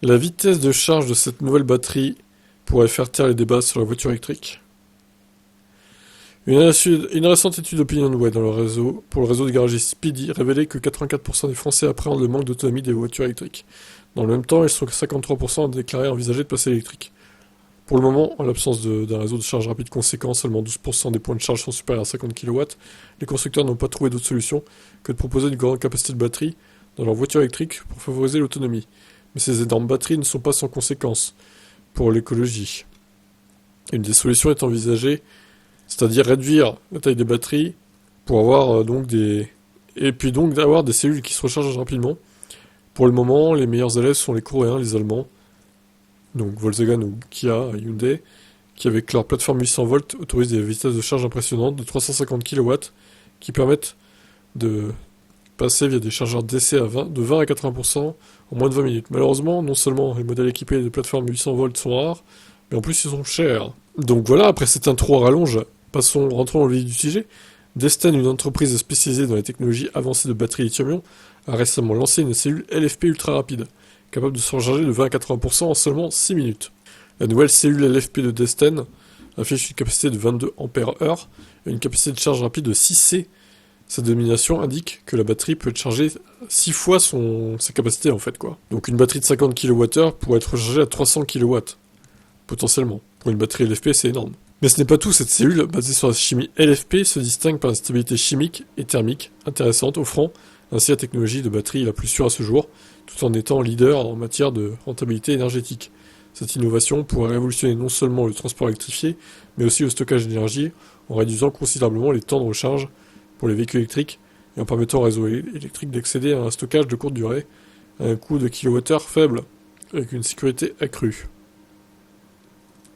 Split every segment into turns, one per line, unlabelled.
La vitesse de charge de cette nouvelle batterie pourrait faire taire les débats sur la voiture électrique. Une récente étude OpinionWay pour le réseau de garagistes Speedy révélait que 84% des Français appréhendent le manque d'autonomie des voitures électriques. Dans le même temps, ils sont 53% à déclarer envisager de passer électrique. Pour le moment, en l'absence d'un réseau de charge rapide conséquent, seulement 12% des points de charge sont supérieurs à 50 kW, les constructeurs n'ont pas trouvé d'autre solution que de proposer une grande capacité de batterie dans leur voiture électrique pour favoriser l'autonomie. Mais ces énormes batteries ne sont pas sans conséquences pour l'écologie. Une des solutions est envisagée, c'est-à-dire réduire la taille des batteries pour avoir d'avoir des cellules qui se rechargent rapidement. Pour le moment, les meilleurs élèves sont les Coréens, les Allemands, donc Volkswagen ou Kia, Hyundai, qui avec leur plateforme 800 volts autorisent des vitesses de charge impressionnantes de 350 kW qui permettent de passer via des chargeurs DC de 20 à 80% en moins de 20 minutes. Malheureusement, non seulement les modèles équipés de plateformes 800 volts sont rares, mais en plus ils sont chers. Donc voilà, après cette intro à rallonge, rentrons dans le vif du sujet. Destin, une entreprise spécialisée dans les technologies avancées de batterie lithium-ion, a récemment lancé une cellule LFP ultra rapide, capable de se recharger de 20 à 80% en seulement 6 minutes. La nouvelle cellule LFP de Destin affiche une capacité de 22 Ah et une capacité de charge rapide de 6C. Cette dénomination indique que la batterie peut être chargée 6 fois sa capacité en fait quoi. Donc une batterie de 50 kWh pourrait être rechargée à 300 kW, potentiellement. Pour une batterie LFP, c'est énorme. Mais ce n'est pas tout, cette cellule, basée sur la chimie LFP, se distingue par une stabilité chimique et thermique intéressante, offrant ainsi la technologie de batterie la plus sûre à ce jour, tout en étant leader en matière de rentabilité énergétique. Cette innovation pourrait révolutionner non seulement le transport électrifié, mais aussi le stockage d'énergie, en réduisant considérablement les temps de recharge pour les véhicules électriques et en permettant au réseau électrique d'accéder à un stockage de courte durée à un coût de kilowattheure faible, avec une sécurité accrue.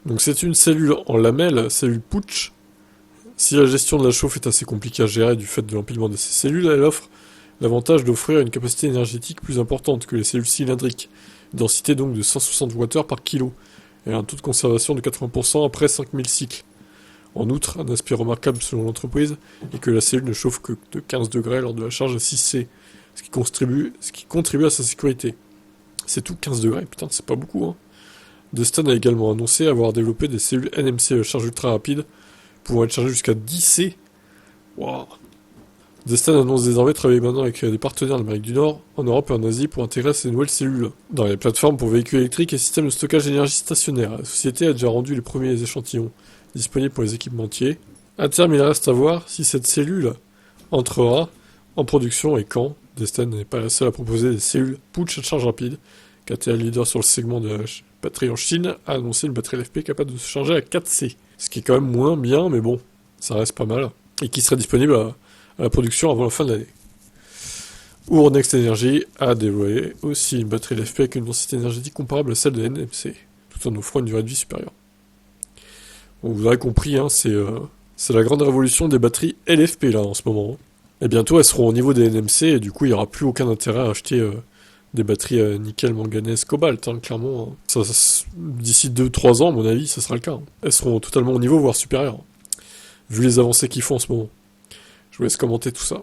Donc c'est une cellule en lamelles, cellule Putsch. Si la gestion de la chauffe est assez compliquée à gérer du fait de l'empilement de ces cellules, elle offre l'avantage d'offrir une capacité énergétique plus importante que les cellules cylindriques, densité donc de 160 Wh par kilo, et un taux de conservation de 80% après 5000 cycles. En outre, un aspect remarquable selon l'entreprise est que la cellule ne chauffe que de 15 degrés lors de la charge à 6C, ce qui contribue à sa sécurité. C'est tout 15 degrés, putain c'est pas beaucoup hein. Destin a également annoncé avoir développé des cellules NMC charge ultra rapide, pouvant être chargées jusqu'à 10C. Waouh. Destin annonce désormais travailler maintenant avec des partenaires d'Amérique du Nord, en Europe et en Asie pour intégrer ces nouvelles cellules dans les plateformes pour véhicules électriques et systèmes de stockage d'énergie stationnaire. La société a déjà rendu les premiers échantillons disponibles pour les équipementiers. À terme, il reste à voir si cette cellule entrera en production et quand. Destin n'est pas la seule à proposer des cellules Putsch à charge rapide. KTL, leader sur le segment de la batterie en Chine, a annoncé une batterie LFP capable de se charger à 4C. Ce qui est quand même moins bien, mais bon, ça reste pas mal. Et qui serait disponible à la production avant la fin de l'année. Next Energy a dévoilé aussi une batterie LFP avec une densité énergétique comparable à celle de NMC, tout en offrant une durée de vie supérieure. Bon, vous aurez compris, hein, c'est la grande révolution des batteries LFP là en ce moment. Et bientôt elles seront au niveau des NMC et du coup il n'y aura plus aucun intérêt à acheter des batteries nickel, manganèse, cobalt, hein, clairement. Hein. D'ici 2-3 ans, à mon avis, ça sera le cas. Hein. Elles seront totalement au niveau, voire supérieures. Vu les avancées qu'ils font en ce moment. Je vous laisse commenter tout ça.